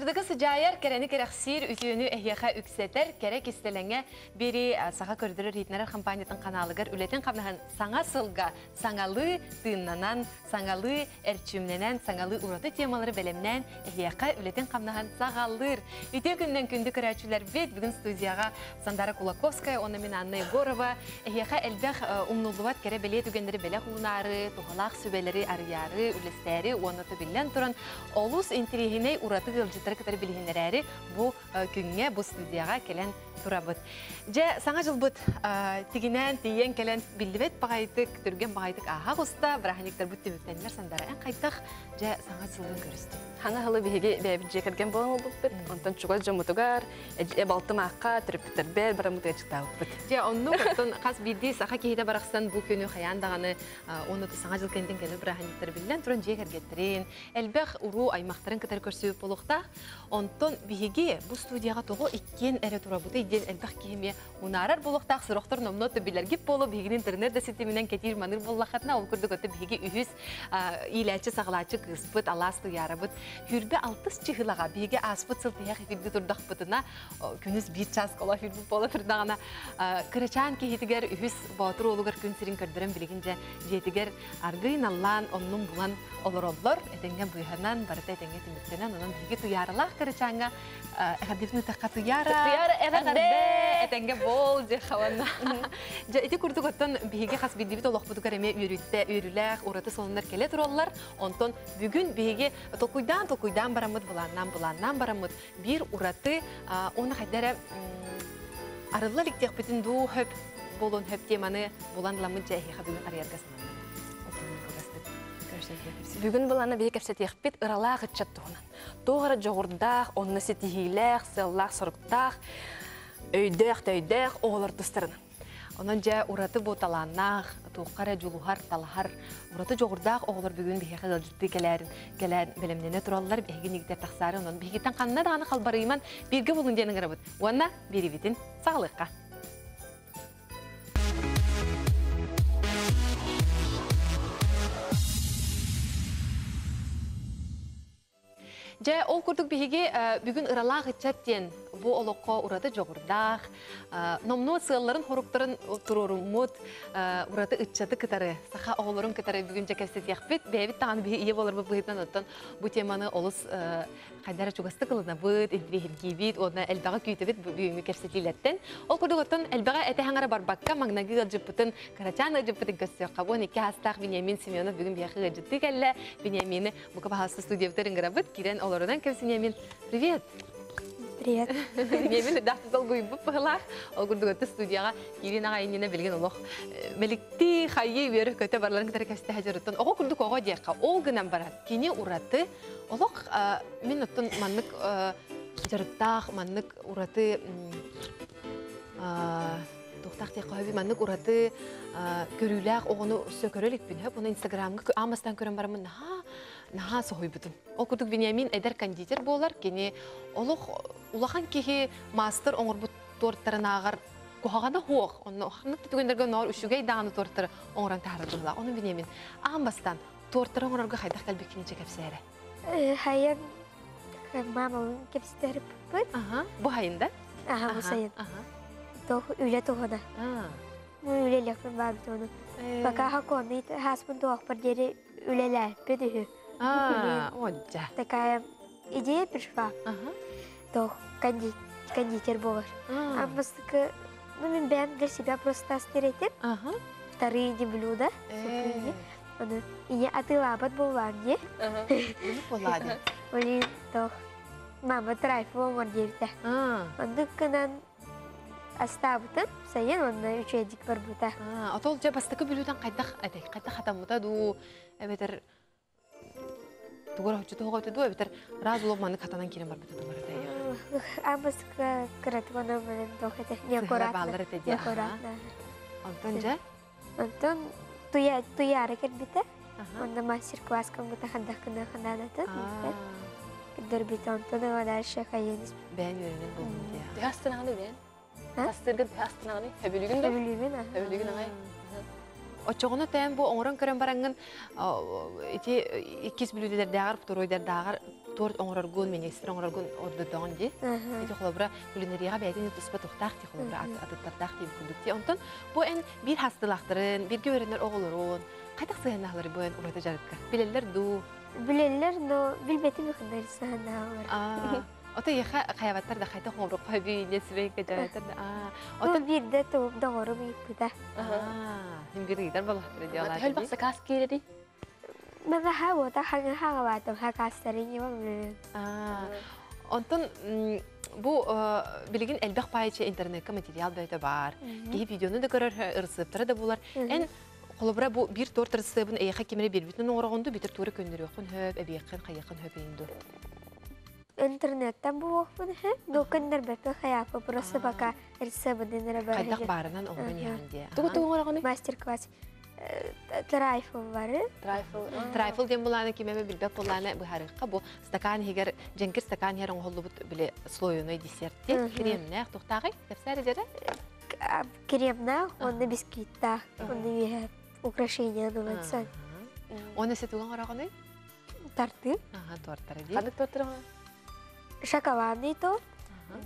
Кырдыгы сыжайар керени керексир үтүөнү эхияха үксетер керек истеленге бири сага көрдөрөр ритнер компаниятын каналыгар үлетен кабнахан саңа сылга саңалы тыыннанан саңалы эрчимненен саңалы ураты темалары белемнен эхияха үлетен кабнахан сагалыр үтө күндөн күндү көрөчүлөр бет бүгүн студияга Сандара Кулаковская оны мен Анна Егорова эхияха элбэх умнулубат кере беле түгендери беле хулунары тухалак сүбелери арыяры үлестери онаты билен туран олус интригиней ураты гылжытары кытары билгендери бу күнгө бу студияга келен турабыт. Же саңа жылбыт тигинен тиен келен билдибет багайтык түрген багайтык аха куста брахниктер бут төбөттенлер Сандара эн кайтак же саңа жылын көрүстү. Хаңа хылы биге бебит жекерген болуп онтон чуга жомутугар балтымакка түрүптөрбер барамытыга чыктабыт. Же онну коттон кас билди саха кейде бараксан бу күнү хаяндаганы оны саңа жыл кенден келип брахниктер билен туран жекергеттерин элбэх уруу аймактарын кытар көрсөп болукта онтон биге бу студияга того иккен эре турабыт иден элбэх кеме унарар болуктак сыроктор номноту билерги болуп биги интернет да сетиминен кетир маныр боллахатна ол көрдүк өтө биги үһүс илячы саглачы кыспыт аласту ярабыт хүрбе 60 чыгылага биги аспыт сылтыя хитиби турдакпытына күнүс 1 час кола хүрбү боло турдагана кырачан кехитигер үһүс батыр олугар күн сирин көрдөрөн билигинже жетигер аргын аллан оннун булан олороллор этенген буйханан барыта этенге тимиттенен онун биги туяралах кырачанга хадифны такату яра этенге бол же хавана же эти курдук оттон биги хас бидибит олохбутук эме үрүлэх ураты сонундар келе тураллар онтон бүгүн биги токуйдан барамыт буланнан барамыт бир ураты оны хайдара арыллар иктек бүтүн ду хөп болон хөп теманы буланламы жайха бүгүн арыяргасына бүгүн буланы биги кепсетиякпит ыралаах ычаттугунан тоогара жогурдаах онна сетихилэх сыллаах соргтаах өйдэх оолар тустарына онон же ураты боталаннах тууккара жулухар талахар ураты жогурдаах оолар бүгүн биги кылжытты келен белемнене тураллар биги нигдер таксары онон бигитен канна даганы калбарыйман бирге болун денин гырабыт уанна бирибитин сагалыкка же ол курдук биги бүгүн ыралаах ычаттен бу олокко ураты жогурдаах номну сыалларын хоруктарын турурумут ураты ыччаты кытары саха оголорун кытары бүгүн жекесетиякпит бэбит таганы биги ие болор быгытан оттон бу теманы олус кайдара чугасты кылына быт интригибит оны элбага күйтебит бүгүнгү кепсетилеттен ол курдук оттон элбага этехаңара барбакка магнаги ылжыппытын карачаны ылжыппытын көссөкка бу нике хастаах Вениамин Семенов бүгүн биги ылжытты келле Вениамины бука бахасы студиябытарын гырабыт кирен олорунан кем Вениамин привет. Привет. Вениамин дахты долгой бупалах ол курдук студияга кирен агайнына билген олох меликти хайы бере көтө барларын кытары кесте хажырыттан ого курдук ого дияка ол гынан барат кини ураты олох мен оттон маннык жарыттах маннык ураты тохтах те каби маннык ураты көрүләк огону сөкөрөлүк бин хеп оны инстаграмга амастан көрөн барамын наха сохойбутун ол курдук Вениамин эдер кондитер болар кини олох улахан кихи мастер оңорбут торттарынагар кохагана хуох онно ханнык түгөндөргө нор үшүгей даганы торттары оңоран таарыдыла оны Вениамин амастан торттар оңорорго хайдак калбекини чекепсере Хайя мама кепстерип бут. Бу хайында? Бу сайын. Тох үле тогона. Бу үлелек бар тону. Бака хаконы хаспын тох бар жери үлелер бедү. Оджа. Такая идея пришла. Тох кондитер болар. Аммастык мен для себя просто стеретип. Вторые блюда. И атылабат булланди. Булланди. Оли тох мама трайфо мордевте. Андыкканан астабытын сайын онна үчедик бар бута. Атол же бастыкы бүлүдөн кайдак хатамыта ду эбетер тугора хочтого ду эбетер разулук маны хатанан кирен бар бута бар. Амбаска кратвана мен тохете некоратна. Антон же? Антон туя рекет бите. Онда мастер-класс кымгыта хандакына ханданатын. Дөрбите Антон дальше хайенис. Бен өрүнөн болду. Ястынаны бен. Тастыргы ястынаны хөбүлүгүн ай. Очогоно тем бу оңорон көрөн барангын ити икис бүлүдер дагар туройдер дагар торт оңороргун, министр оңороргун ордодон ди. Эти холобра кулинарияга бәйтен туспа тохтак ди холобра аттаттак ди күндүкте. Онтон бу эн бир хасталактырын, бир көрөнөр оголорун, кайдак сыйнаалары бу эн урата жарыкка. Билелер ду. Билелер, но билбети бихнер сыйнаалар. Ота яха хаябаттар да кайта хомрок хаби несбек жаятар да. Ота бирде топ да гору бипта. Химгиридер балахтыр диалар. Хел бакса кас киреди. Мага хава та хага хага батам хакастарын юм. Онтон бу билигин элбек пайчы интернетке материал бөтө бар. Ки видеону да көрөр ырсыптары да булар. Эн холобра бу бир торт рецептин эйха кемере бирбитин оңорогонду битер туры көндүрөкүн хөп эбеккен кайякын хөпейинду. Интернеттен бу окун хэ докандер бепе хаяпы просто пока рецептин рабар. Кайдак барынан оңорон янде. Тугу оңорогону Мастер-класс. Трайфл бар. Трайфл дем буланы кимеме билбек буланы бу харыкка бу стакан хигер женкер стакан хер оңголубут биле слоюный десертте кремнах тохтагы кепсәре дере. Кремна, он бисквитта, он украшения дулатсан. Оны сетуган араганы? Торты. Торттары ди. Кадык торттары. Шоколадный торт,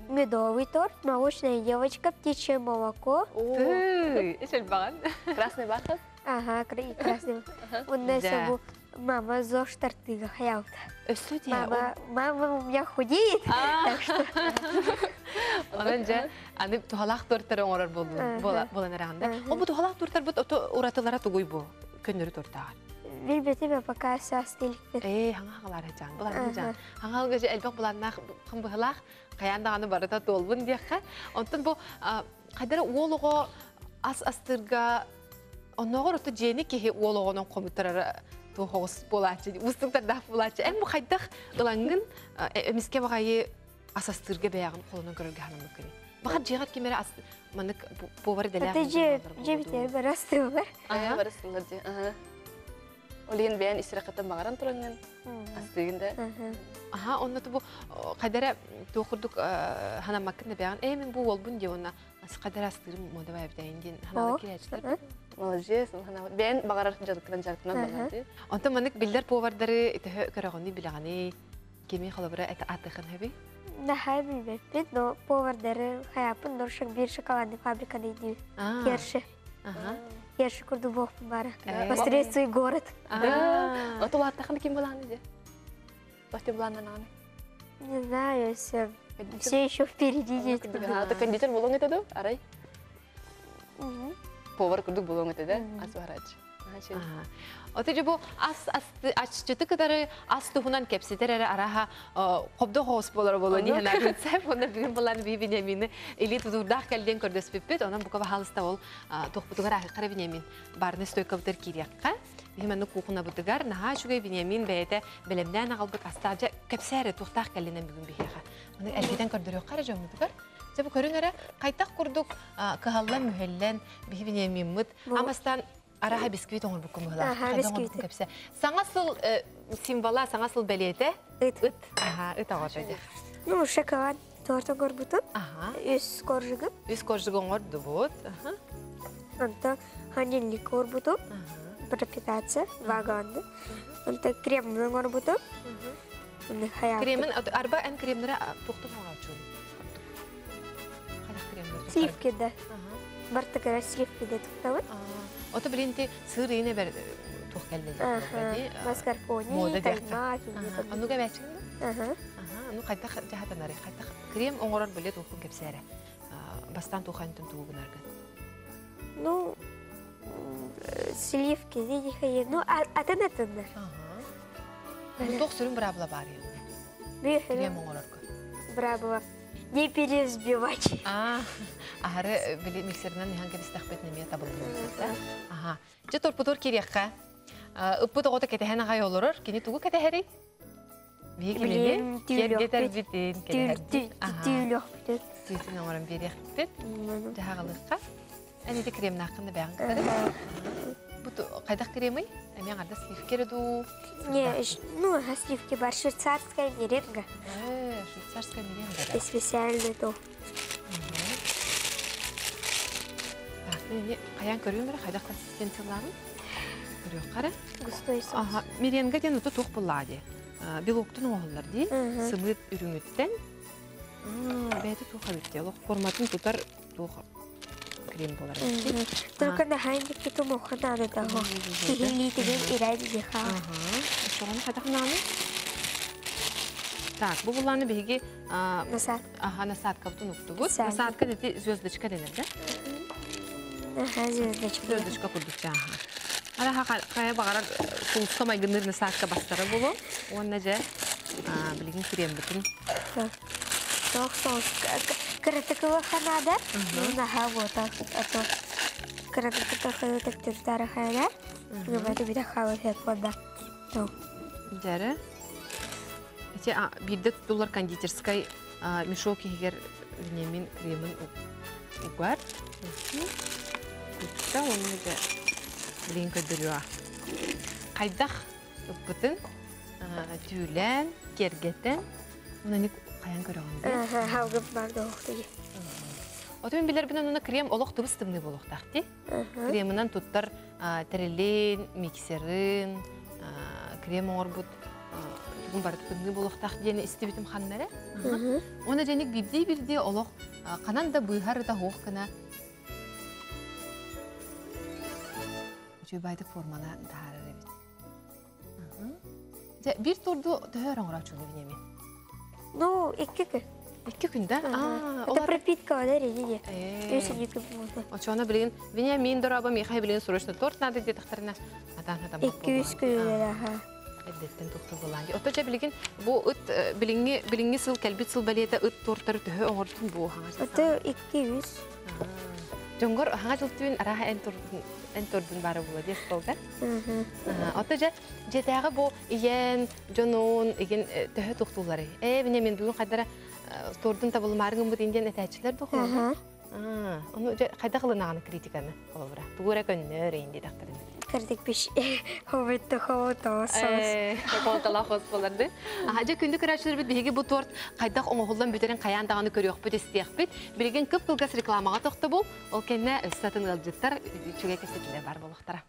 медовый торт, молочная девочка, птичье молоко. Ишел баган. Красный бархат. Ага, красный. Он несу мама ЗОЖ торты хаяут. Мама у меня худеет, так что. Онан же аны тухалак торттары оңорор болан араганда. О бу тухалак торттар бут уратылара тугуй бу көндөрү торттагар. Билбетиме пока састылык. Хаңагалар жан, булар жан. Хаңал гөже элбек буларнак кым быхлак, каяндаганы барыта толбун дияка. Онтон бу кайдара уолого астырга оногор ото жени ки уологонон комуттарара тухос болачы, устуктарда болачы. Эм бу кайдак ылангын эмиске багайы асастырга баягын колунан көрөргө ханам мүмкүн. Бахат жегат кемере ас манык повар деле. Это жебитер барасты бар. Барастылар ди. Олен бәян исракаттан багаран туранган. Астыгында. Онны бу кайдара тохурдук ханамаккында бәягын эмен бу болбун ди онна ас кайдара астырым мода байбдайын ханага кирәчләр. Молодец, хана бәян багарар жадыктан багарды. Онта манык билдер повардары көрөгөнү билегани кеми халабыра это атыхын хэби. Да хайби бит, но повардары хаяпын доршак бир шоколадный фабрика дейди. Керши. Керши курду бог бара. Посредствуй город. Ото латтахан ким буланы ди? Бахте буландан аны. Не знаю, все еще впереди есть. Ата кондитер болоң этеду, арай. Повар курду болоң этеде, асварач. Оты же бу аччыты кыдары ас тухунан кепситерere араха кобдо хос болар болони хана гүтсеп онда бүгүн булан бибинемини или тудурдах келден көрдөс пиппет онан бука халыста ол тохпутугар ахы кара бинемин барны стойковдер кирякка биманы кухуна бутугар наха шугай бинемин бейте белемден агалбыт астажа кепсере тухтах келден бүгүн бихяха аны элбеден көрдөрөк кара жомутугар Себу көрүнөрө кайтак курдук кыhallan мүһеллен бибинемин мыт амастан араха бисквит оңор буккум гыла. Бисквит. Саңасыл символа, саңасыл белете? Ыт. Ыт агырды. Ну, шоколад торт оңор бутун. Үс коржугы. Үс коржугы оңор дубут. Онта ханилик оңор бутун. Пропитация, ваганды. Онта крем оңор бутун. Кремин, арба эн кремнері тоқтып оңар чуын. Қадақ кремнері? Сливкеде. Бартыгара сливкеде тоқтабын. Ота білінті сыр ейіне бәр тоқ кәлді. Маскарпоне, каймак. Ануға бәчіңді? Ану қайдақ жағатан арай. Қайдақ крем оңырар біле тоқын кепсәрі. Бастан тоқанытын туғын арғы. Ну, сливки, зидихайы. Ну, атын-атындар. Тоқ сүрін бірабыла бар ел. Крем оңырар кө. Бірабыла. Не переизбивать. Ағары білі миксерінен нехан кебістақ бетінеме табылды. Же торпудор керекқа. Үппі тоғыта кетехен ағай олырыр. Кені туғы кетехері? Бейі келіне? Кергетер бітін. Түйілік бітін. Түйітін оңырын берек бітін. Жағалыққа. Әнеде кремін ақында бәғын қытары. Бұты қайдақ кремі? Әмен ағарда сливкері ду? Не, ну, сливки бар. Швейцарская меренга. Швейцарская меренга. Специальный то. Қаян көрген бірі қайдақ консистенцияларын? Көрек қара? Густой соус. Меренга ден ұты тоқ бұлады. белоктун оголлар ди. Сымыт үрүңүттен. Бәйті туха битте. Олох форматын тутар туха крем болар. Только на хайник кету моха надо того. Литеген ирайди диха. Соған хатахнаны. Так, bu bulanı begi Насад. насадка бутун уктубут. Насадка дети звездочка денер, да? Звездочка. Звездочка курдукча. Ара кая багара кулска майгыныр насадка бастара болу. Онна же билген крем бутун. Соус. Каратакова ханада. Наха вот а то каратакова так тара хана. Гыбаты бита хават хепода. То. Жары. Бирде tutulur кондитерской мешок егер немин кремин угар. Кутта оны да билен көдөрүа. Кайдах бутын түүлен, кергетен уны каян көрөгөндө. Хаугып барды окты. Отмен билер бин уны крем олох тыбыстымны болохтакти. Креминен туттар терелин, миксерин, крем орбут бар тыгны болохтак дени истебитим ханнары. Оны женик бирди олох канан да быйхар да хох кына. Жөбайды формала таарыр бит. Бир турду төр оңрачу бинеме. Ну, 2 күн. 2 күндө? Это пропитка да реди. Өсүнүк болду. Очона билген Вениамин дораба Михай билген срочно торт надо где тахтарына. Атан 200 күн. Эддеттен тоқту боланды. Оточа билген бу ыт билинги сыл калбит сыл балета ыт тортары төһө оңортун бу хаңа. Это 200. Жоңгор хаңа жылтын араха эн тордун бары була дес болда. Оточа жетага бу иен жонун иген төһө тоқтулары. Бине мен бүгүн кайдара тордун табылмарыгын бу динден этечилер доху. Onu kayda kılınağını kritikаны olur. Tuğra gönlür indi daktarın. Kırdık bir şey. Hobitte hobitte sos. Koltala hoş bolardı. Ahaca kündük araçları bit bihigi bu tort kayda oğuldan büterin kayan dağını görüyor bu isteyek bit. Bilgin kıp kılgas reklamağa toxta bul. Ol kendine ıstatın ılcıktar çüge kesetler var boluqtara.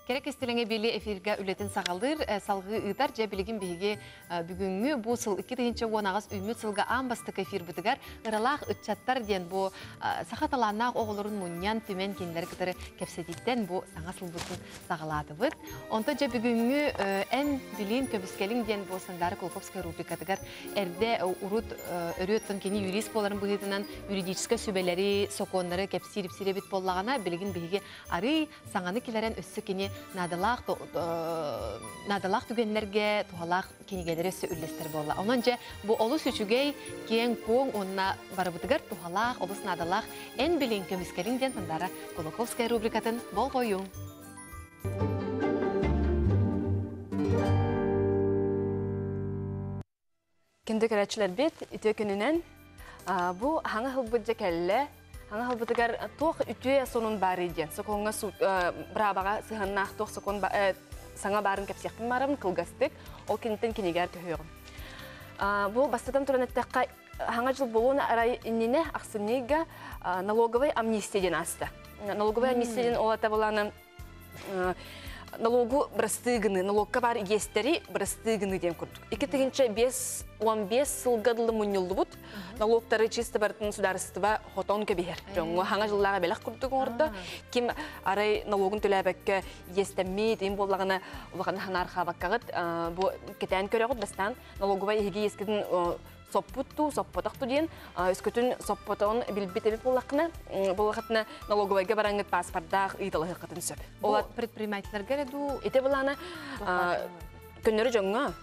Керек истелеңе били эфирге үлетін сағалдыр, салғы ыдар жа білігін бейге бүгінгі бұл сыл 2-ші онағыз үміт сылға амбастық эфир бұдығар ұралақ үтчаттар ден бұл сақаталанақ оғылырын мұниян түмен кенлері кітірі кәпсететтен бұл саңа сыл бұтын сағалады бұд. Онта жа бүгінгі ән білін көбіскелің ден бұл сандары Колковская рубрикатығар әрде ұрут өреттің кені юрист боларын бұғытынан юридическа сөбелері, соконлары кәпсиріп-сиребет боллағана білігін бейге ары саңаны келерен өссі кені надалақ түгенлерге туғалақ кенегелері өсі үллестер болла. Онанча бұл олыс үшігей кен коң онына барыбытығар туғалақ, олыс надалақ ән білін көміскеліңден сандары Колоковская рубрикатын бол қойың. Кенді көрәтшілер бет, үті күнінен бұл хаңа хылбыджа кәлі Аңа халбытыгар тоқ үтуе сонун бар еден. Соконға брабаға сығаннақ тоқ сокон саңа барын кәпсияқпен барамын кылгастык, ол кенеттен кенегер төхеуғым. Бұл бастатан тұран әттіққа аңа жыл болуына арай иннене ақсынеға налоговай амнистияден асты. Налоговай амнистияден олата боланы налогу брастыгыны, налогка бар естері брастыгыны ден күрдік. 2015 сылғадылы мұнылды бұд, налогтары чисті бартын сударыстыва хотон көбейер. Жоңғы хаңа жыллаға бәлік күрдік орды. Кем арай налогын төләбәкке естәмей дейін болағына ханарха баққағыд, кетән көріғыд бастан налоговай еге ескідін соппутту, соппотақту дейін, өскөтін соппотауын білбет-әбет болақытына налоговайға бараңғыт паспорттақ ұйдалы ғырқатын сөп. Ол предпринимателерге рәду? Ете боланы көннері жоңға.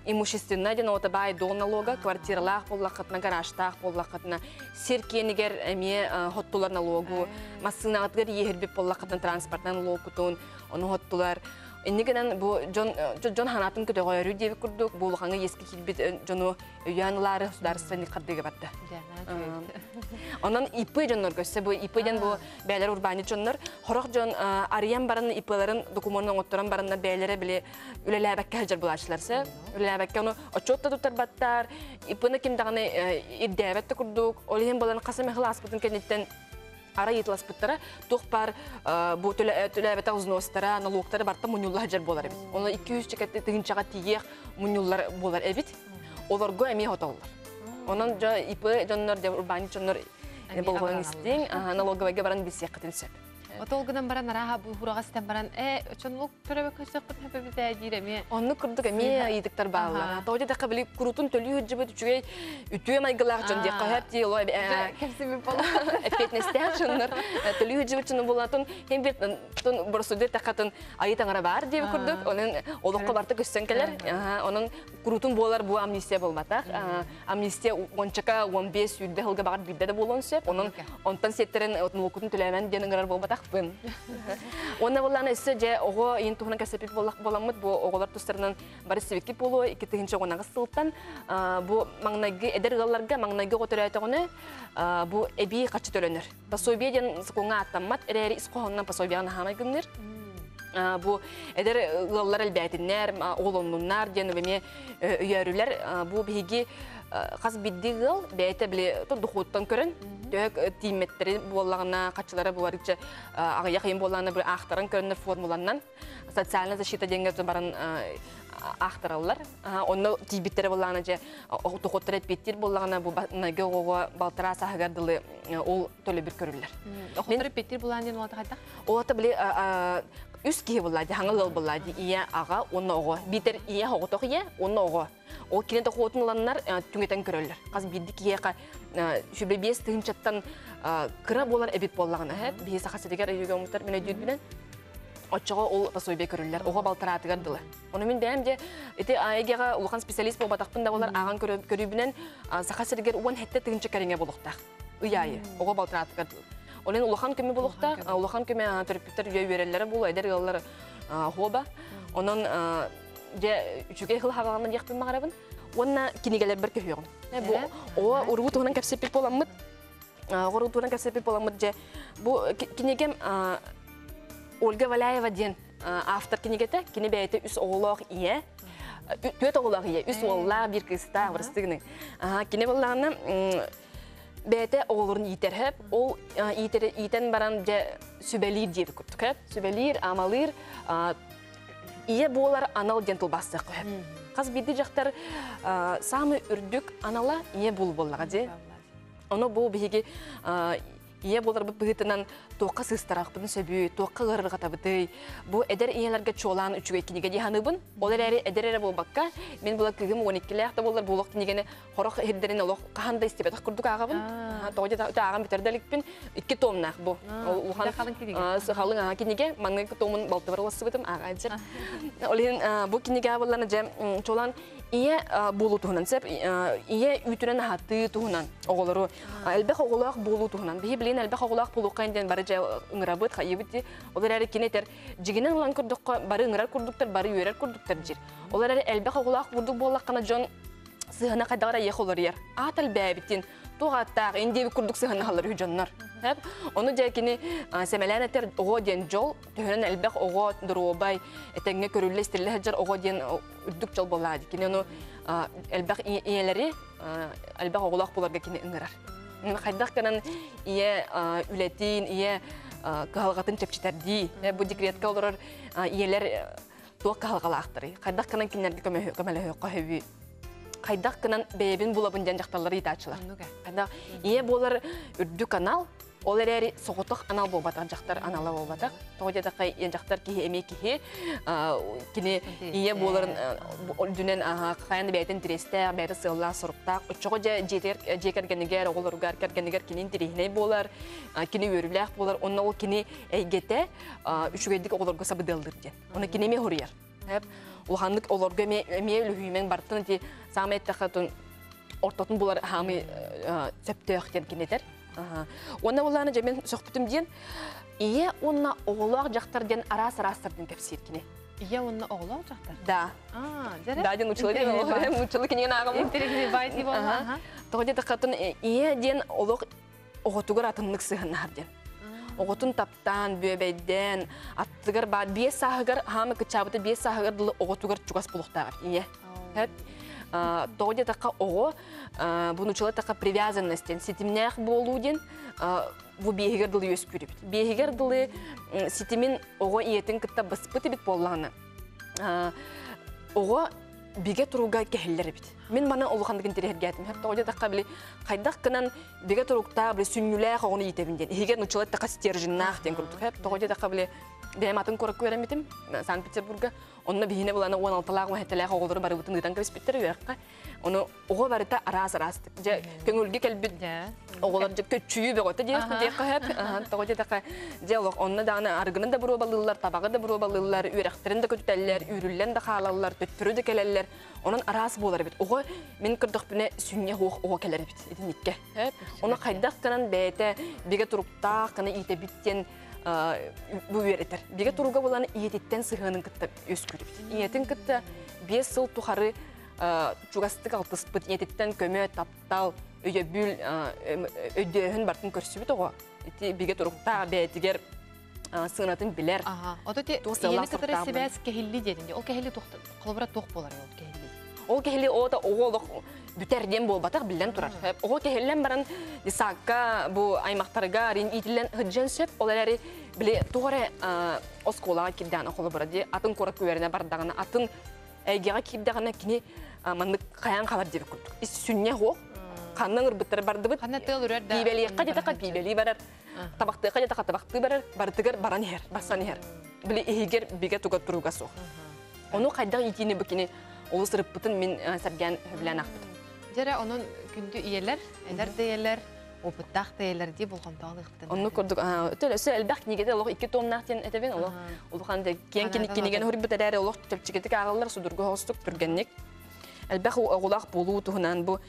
Имущественна ден ота бай до налога, квартиралақ болақытына, гаражтақ болақытына, серкенігер әме хоттулар налогу, массынағытығыр ехербеп болақытына транспортна налог күтуін, оны хоттулар. Иннигенен бу Джон ханатын көтөгөрү деп курдук. Бу хаңы эски килбит жону уянлары сударственник кардыга батты. Онан ипы жоннор көсө бу ипыдан бу бәйлер урбани жоннор хорок жон ариям барын ипыларын документын отторан барында бәйлере биле үлеләбәккә хәҗер булачларса. Үлеләбәккә аны очотта тутар баттар. Ипыны ким даганы иддәбәтте курдук. Олен баланы касым ихлас бутын кенеттен ара йытлас буттара тохпар бу төләбәтә узностара налогтары барта мунюлла хәҗер булар бит. Оны 200 чекетте тыгынчага тиек мунюллар булар бит. Оларга эми хоталлар. Онан жа ипы жоннор деп урбани жоннор болгон истин налоговыйга баран бисек кытылсап. Отолгынан баран араха бу хурагастан баран чонлук төрөбө көсөк бит хәпе бит әҗиреме. Онны курдук эми идиктер баалар. Тоҗа да кабили курутун төлү җибе түгәй үтүе майгылар жон дия кахап ди лой кемсеме бола. Фитнестер жоннор төлү җибе чын булатын һәм бит тон борсуде такатын айтаңара бар дип курдук. Онын олокка барты көссөнкелер. Онын курутун болар бу амнистия болмата. Амнистия 15 юлда хылга бар бидде болон сөп. Онын онтан сеттерен отнукутун төләмән денеңгәр болмата. Оны болланы өсі же оғы ең тұғынан кәсепет боламыд, бұл оғылар тұстарынан бары севекке болу, 2-тігінші оғынағы сылттан. Бұл маңнайғы әдер ғалларға маңнайғы ғотыр әйтіғыны бұл әбей қачы төленір. Пасойбейден сұқуңа аттамат, әрәрі ісқоғынан пасойбейғаны хамай күннер. Бұл әдер ғаллар әлбәйтінлер, оғылынлар, денөвеме үйәрілер. Бұл бейге қаз бидді ғыл бәйті біле тұдықуыттан көрін. Тök тиметтери боллагына качылары буларча агыя кыйын болланы бир ахтарын көрүнөр формуланнан социальный защита деңгер барын ахтаралар. Онны тибиттери боллагына же тохоттор этпеттер боллагына бу нагого балтара сахагардылы ол төлө бир көрүлөр. Охоттор этпеттер боллагын ден олата кайда? Олата биле үс кие боллади, хаңыл боллади, ия ага, онны ого. Битер ия хоготок ия, онны ого. Ол кинете хотунланнар түңетен көрөлөр. Каз бидик ияка шүбе бес тыгынчаттан кыра болар эбит боллагына, бие сахасыдегер үйгө мутар мене дүйт билен. Очого ол пасойбе көрөлөр. Ого балтыратыгардылы. Оны мен дәм де эте айгага улхан специалист болбатакпын да болар аган көрүбүнен сахасыдегер уан хетте тыгынча кереңе болуктак. Уяйы, ого балтыратыгардылы. Олен улахан көмө болукта, улахан көмө терапевттер үйө берелери болу, эдер галлар хоба. Онон же үчүгө хыл хабаганы яктын магарабын. Онна кинигелер бир көйгөн. Бу о ургутунан кепсепит боламыт. Ургутунан кепсепит боламыт же бу кинигем Ольга Валяева ден автор кинигете, кинебейте үс оголок ие. Төт оголок ие, үс олла бир кыста вырстыгны. Кине боллаганы бәйте оғылырын итерхеп, ол итен баран же сүбелир дейді күрттік. Сүбелир, амалыр, ие болар анал дентіл басы қойып. Қаз бейді жақтар самы үрдік анала ие бол-болаға де. Оны бұл бейге ие болар бұғытынан тоққа сыстарақ бұдың сөбүй, тоққа ғырырға табыды. Бұл әдер иелерге чолан үчіге кенеге дейханыбын. Олар әдер әрі бол баққа. Мен бұла кігім 12-лі ақта болар болық кенегені қорық ердерін олық қағанда істебет күрдік ағабын. Тоғыда ағам бітерділікпен 2 томнақ бұл. Сықалың аға кенеге маңғы 2 томын балтывар оласы бұдым аға әдер. Бұл кенеге ағаларына жа чолан ие болу туғынан сәп, ие үйтінен хаты туғынан оғылыру. Әлбәқ оғылақ болу туғынан. Бейі білейін әлбәқ оғылақ болу қайынден бары жа ұңырабыд, қайыбыд. Олар әрі кенетер жігінен ұлан күрдіққа бары ұңырар күрдіктер, бары үйерер күрдіктер жер. Олар әрі әлбәқ оғылақ болдық болақ қана жон сығына қайдағыра еқ олар ер. Ат әлбәбіттен туғаттақ, ендебі күрдік сығына қалар үй жонлар. Onu dəkini səmələn ətər oğa deyən jol, tühünən əlbəq oğa duruobay, etəngə körüllə istirlə həcər oğa deyən ürdük jol boladı. Kini onu əlbəq iyeləri, əlbəq oğulaq bularga kini ıngırar. Qaydaq kanan iye ületin, iye qahalqatın çəpçitərdi. Bu dekretka olurar iyelər tuaq qahalqalaqtırı. Qaydaq kanan kinlərgi kömələ höqqa hövi. Qaydaq kanan bəyəbin bulabın dən jaqtalları itaçılar. Qaydaq iye bolar ürdük kanal, Олар әрі соғытық анал болбатақ, жақтар анала болбатақ. Тоғыда қай ен жақтар кейі әме кейі, кені ие боларын дүнен қайаны бәйтін тірестәк, бәйті сығылла сұрықтақ. Ұтшығы жекергенігер, оғылырғар кергенігер кенін тірейіне болар, кені өріләқ болар. Онна ол кені әйгеті үшігедік оғылырғы сабыдылдыр ден. Оны кенеме хорияр. Олғандық оларға әме үлігімен бартын сағым әттіқатын ортатын болар хамы сөптіқтен кенетер. Онна оланы жамен соқпытым дейін, ие онна оғылақ жақтар ден арас-арастырдың кәпсер кене. Я онна оғла олжақтар? Да. Жарай? Да, ден учылы кенеген ағым. Интерегіне байти болма. Тоғы деді қатын, ден олық оғытығыр атынлық сығынар ден. Оғытын таптан, бөбейден, аттығыр бар, 5 сағығыр, хамы күтчабыты 5 сағығыр дылы оғытығыр чуғас бұлықтағыр. Тоғы деді тақа оғы, бұны учылы тақа привязанностен, сетімнәқ болу ден, bu behiger dılı yüz pürü bit. Behiger dılı sitimin oğa iyetin kıtta basıpıtı bit bollağını. Oğa bige turuga kehilleri bit. Men bana oluğandıgın terihir gәтім. Hep toğuca taqqa bile qaydaq kınan bige turugta bile sünnüləq oğunu iyetebindен. Ehiger nuçulat taqqa stержиннақ den kurduk. Hep toğuca taqqa bile benim atın korak göremitim. Sankt-Peterburg'a. Onunla bihine bulana 16-laq ve 7-laq oğulları barı bıtın gıdan kabis bittiri uyaqqa. Onu oğa barıta aras-arastık. Köngülge kelbit oğullar kötçüyü beğotu deyaqqa hep. Toğuca taqqa diyalog. Onunla dağına argının da buru balılılar, tabağı da buru balılılar, üyrektirin de kötüteller, ürüllen de xalalılar, töttürü de keleller. Onun arası boğular bit. Oğa men kırdık bine sünye oğa keler bit. Edin nikke. Onu qaydaq kanan beyte, bege turukta kana iyite bitten bu veretir. Bege turuga bulanı iyetitten sığının kıtta öskürüp. İyetin kıtta 5 yıl tuharı çugastık altıspıt, iyetitten kömö, taptal, öybül, ödöhün bartın körsübüt oğa. Bege turukta beytiger sığınatın biler. O da yeni kıtara sebez kehilli dedin. O kehilli kolabıra toq bolar o kehilli. O kehilli o da oğuluk büterden bol bataq billen turar. O kehillen baran disakka bu aymaqtarga rin itilen hıccan söp olalari bile tuğara oskolağa kirdan kolabıra diye atın korak güverine bardağına atın aygağa kirdağına kini manlık kayan kalar diye kurduk. Is sünne hoq kanın ırbıtları bardı bıt. Kanı tığıl ürer da. Pibeliye qadeta pibeli barar. Tabaqtığı qadeta tabaqtığı barar. Bardıgar baran her, basan her. Bile ehiger biga tuga turuga soq. Onu qaydaq itini bikini Olus rıppıtın min sergen hüblen akbıdım. Jara onun gündü iyeler, eder de iyeler, opıttaq da iyeler diye bulğamdağlı ıqtın. Onu kurduk. Ötölösü elbaq nigede oluq 2 tomnaqten etebin oluq. Oluqan da kenken huribit ederi oluq töpçigedik ağıllar sudurgu hoğustuk pürgenlik. Elbaq oğulaq bolu tuğunan bu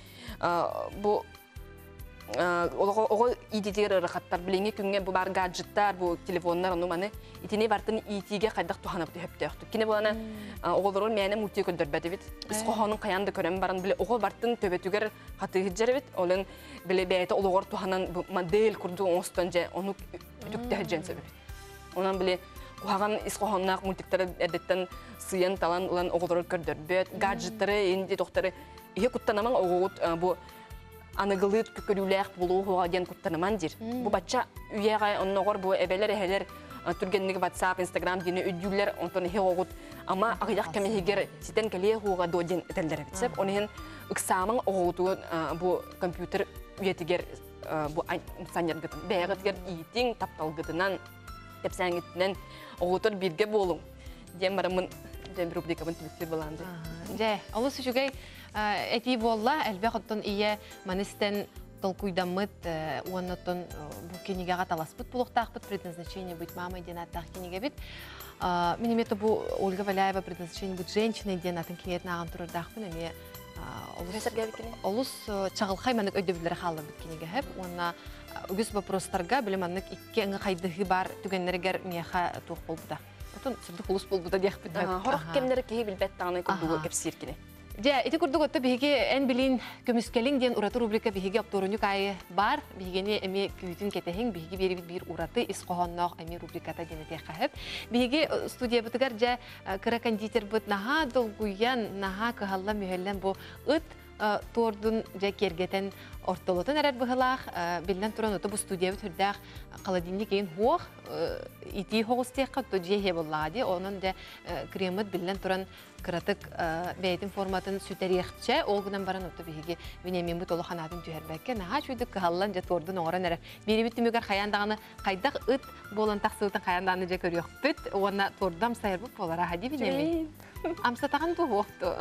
oğul iditiger ırıqattar bilenge künge bu bar gadgettar, bu telefonlar onu manı itine bartın itige qaydaq tuğanab hep töqtük. Kine bulana oğulların mene muti köndürbedi bit. Isqoğanın qayandı körem baran bile oğul bartın töbetüger qatıgıjar bit. Olan bile beyte oğullar tuğanan model kurdu onstanca onu tükte heccense bit. Onan bile Kuhagan isqoğanaq multiktara edetten sıyan talan olan oğulları köndürbet. Gadgetları indi doktorı ihe kuttanaman oğul bu anıgılıt kükürüleğ buluğu hoğaden kuttanıman dir. Bu batça üyeğe onnoğor bu ebeler eheler Türgenlik WhatsApp, Instagram dini ödüller ondan he oğut. Ama ağıyak kemi heger siten keliye hoğa dojen eteller bitsep. Onun ıksamın oğutu bu kompüter üyetiger bu sanyer gıtın. Beğetiger iyitin taptal gıtınan tepsen gıtınan oğutur birge bolun. Diyen baramın rubrikamın tülükler balandı. Olu süşügey eti bolla elbek otun iye manisten толкуйдамыт уоннотон бу кенигага таласпыт булуктаакпыт предназначение быть мамой денаттак кениге бит. Минемето бу Ольга Валяева предназначение быть женщиной денатын кенетин аган турардакпын эми олус чагылхай манык өйдөбүлөр халлы бит кениге хеп. Онна үгүс вопростарга билем анык икки ыңы кайдыгы бар түгеннергер мияха тук болбуда. Отон сырдык улус болбуда диякпыт. Хорох кемнер кеги билбет таганы курдугу кепсиркине. Ja, iti kurdu gotta bihige en bilin kömüskelin diyen uratu rubrika bihige aptorunu kay bar bihigeni emi kütün ketehin bihige bir uratı isqohonnaq emi rubrikata denete qahab bihige studiya bitigar ja kara konditer bit naha dolguyan naha kahalla mühellen bu ıt tordun ja kergeten ortolotan erer bıhlaq billen turan otu bu studiya bitürdaq qaladinlik en hoq iti hoqsteqa to jehe bolladi onun da kremat billen turan kıratık beytin formatın süteriyekçe olgudan baran otu bihigi binemin bu tolu xanatın tüherbekke naha çuyduk kahallan ja tordun oran erer biri bittimigar xayandağını qaydaq ıt bolantaq sıvıtın xayandağını ja körüyoq bit ona tordam sayırbı polara hadi binemin amsatağın bu hoqtu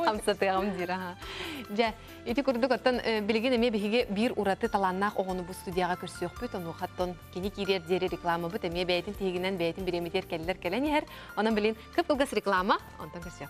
amsatağım dira ja iti kurduk ottan bilgin eme bihigi bir uratı talannaq oğunu bu studiyaga körsüyoq bit onu xatton kini kirer deri reklama bit eme beytin tiginden beytin biremiter keller kelen yer onun bilin kıp kılgas reklama ondan körsüyoq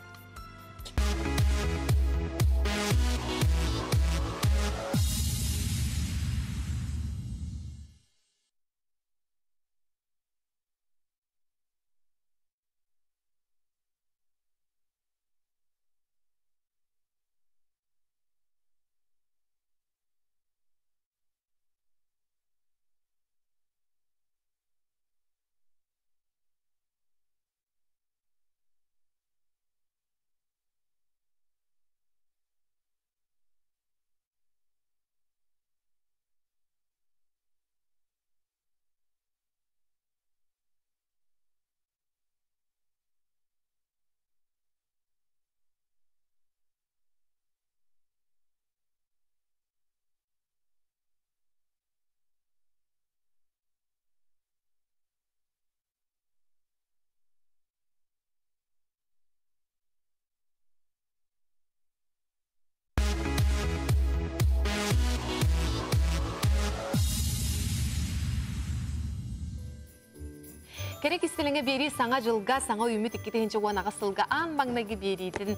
Керек истелеңе бери саңа жылга, саңа үміт иккетенче уанаға сылга анбаңнаги беритін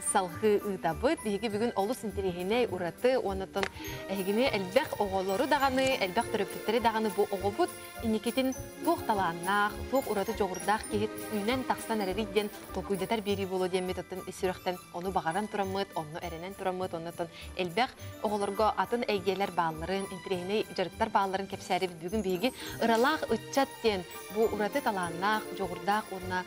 салғы ұйтабыт. Беге бүгін олыс интерегіне ураты, онытын әйгіне әлбәқ оғолары дағаны, әлбәқ түріппеттері дағаны бұл оғобыт. Инекетін туқ таланнақ, туқ ураты жоғырдақ кейт үйнен тақстан әрериден тоқуйдатар бери болу демететін ісіріқтен оны бағаран тұрамыт, оны әренен тұрамыт, онытын әлбәқ оғоларға атын әйгелер бағаларын, интерегіне жарықтар бағаларын кепсәрі бүгін беге ұралақ үтчаттен бұл ураты таланнақ, жоғырдақ, онына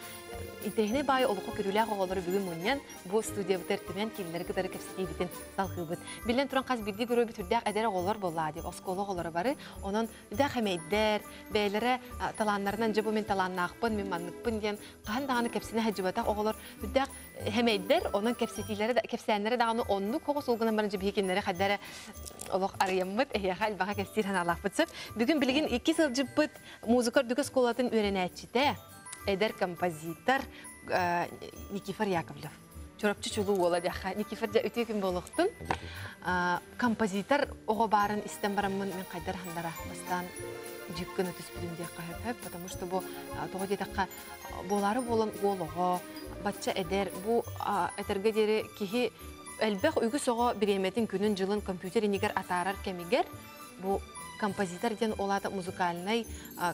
интерегіне бай олықы көріләқ оғолары бүгін мұнен бұл студия бұтертімен келілері қыдары кепсетей бітін салғы бұд. Білен тұран қаз бірді көрі бүтірдәқ әдері оғолар болла деп, осколы оғолары бары, оның үдәқ әмейдер, бәйлері таланларынан жабу мен таланнақпын, мен маннықпын ден, қағандағаны кепсіне әджібатақ оғолар үдәқ әмейдер, оның кепсәнері дағаны онны қоғыс олғынан барыншы бейкенлері қаддары олық арыяммыд, әйяға әлбаға кепсейрен алақ бұтсып. Бүгін білген 2 сылжып бұд музыкар дүгі сколатын өренәтчіде әдер композитор Никифор Яковлев. Чорапчы чулу ола дяха. Никифор жа өте күн болуқтын. Композитор оға барын істен барамын мен қайдар хандара бастан жүккіні түспілінде қайып, потому что бұл тоғы детаққа болары болын олығы, батча әдер, бұл әтерге дері кехи әлбәқ үйгі соға біреметін күнін жылын компьютері негер атарар кәмегер, бұл композитор ден олады музыкальный,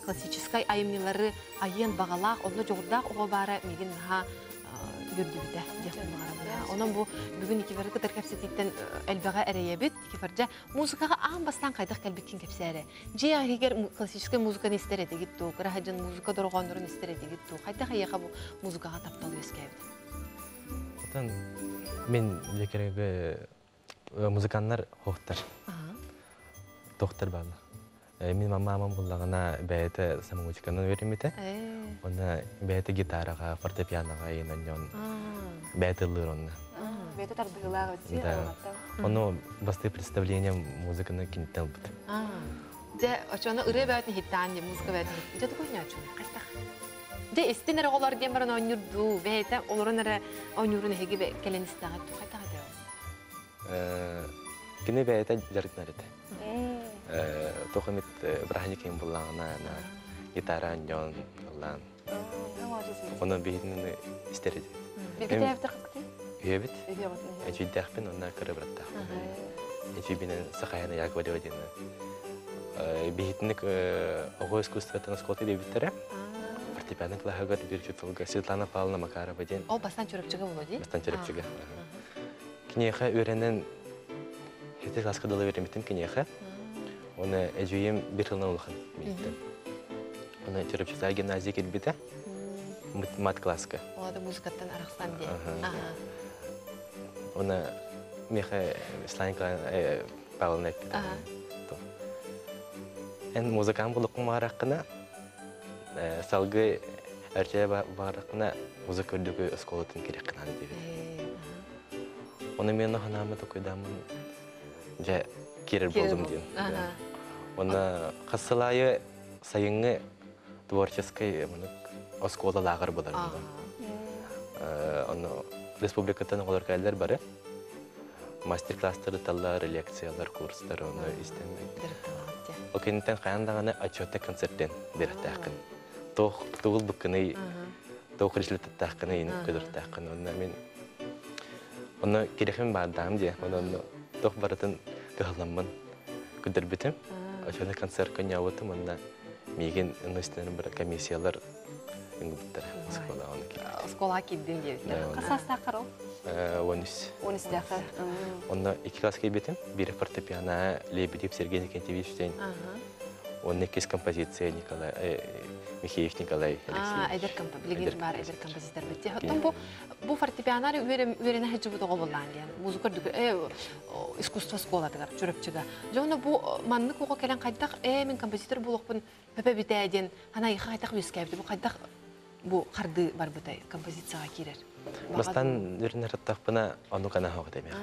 классической айымнелары айын бағалақ, оны жоғырдақ оға бары меген наға үрдібіді дектің бағарабына. Оның бұл бүгін екевері қыдар кәпсететтен әлбәға әрейебет, екеверде музыкаға аң бастан қайдақ кәлбеткен кәпсәрі. Жей ағегер классической музыканы істер әте кетту, қырағаджан музыка дұрғандырын істер әте кетту. Қайдақ аяға бұл музыкаға тапталы өскәбеді? Мен лекерегі музыканлар хоқтар. Доктор барлы. Мен мамам болағына бәйті самоучканы өреметі. Оны бәйті гитараға, фортепианоға енанен бәйті лыр оны. Бәйті тардығылағы өтсе. Оны басты представление музыканы кенеттен бұд. Де, очуаны ұры бәйтін хиттан, музыка бәйтін хиттан. Жады көйне очуаны, қайстақ? Де, істен әрі олар дем баран ойнырду, бәйті оларын әрі ойнырын әйгі кәленістіға қайтаға деу? Кені бәйті жарытын әреді. Тоқымет брахникейін болағына гитара аньон олан. Оны бейдінің істер еді. Бейбіт әйіптір қыз Үйебет? Әжүйдәқпен онына көрі біраттақ. Әжүйбенің сақайына яг бәді өдені. Бейдінік оғы искусстветтің сколты бейбіттері. Фортепианың қылағығыр бір жүтілгі Светлана Павловна Макарова ден. Ол бастан чөріпчігі болу дей? Бастан чөріпчігі. Кенеға өренен Хетек асқы далы вереметтім кенеға. Оны әжуем бір жылына ұлықын бейттім. Оны чөріпчіза гимназия келбеді. Мат классқа. Олады музыкаттан арақсан дей. Оны меха Сланика Павловна әппеді. Ән музыкан бұлықын мағараққына салғы әрчәе бағараққына музыка өрдігі ұсколатын керек қынады дебеді. Оны мен ұғынамы тұқыдамын жа керір болдым дейін. Оны қасылайы сайыңы творческой оскола лағыр болар. Оны республикаттан олар кәлдер бары. Мастер-класстары таллар, лекциялар, курстар, оны істемейді. Ол кенеттен қаяндағаны отчетный концерттен берікті ақын. Тоғыл бұққыны, тоғы решлетті ақыны, көдірті ақын. Оны керекім бардам де, оны тоқ баратын қығыламын көдір бітім. Отчетный концерт көне ауытым, онына меген үстінен бір комиссиялар үңгі бұттары. Скола келден дейді. Қасаста қарау? 13. 13 дәқі. Оны 2 класс келбетім. Бірі фортепиано Лебедев Сергей Никентьевичтен. 12 композиция Михеев Николай Алексеевич. Білген бар әдер композитор бітті. Хоттан бұл фортепианары өрені әджі бұд оғы болған дейін. Музыкар дүгі искусство сколатығар, жүріпчіға. Жоғына бұл маннық оғы кәлін қайдақ, мен композитор бұл оқпын бәпә біті әден, хана иқы қайдақ өскәбді. Бұл қайдақ бұл қарды бар бұтай композицияға керер. Бастан өрін әріттақпына оны қана хоғы демеға.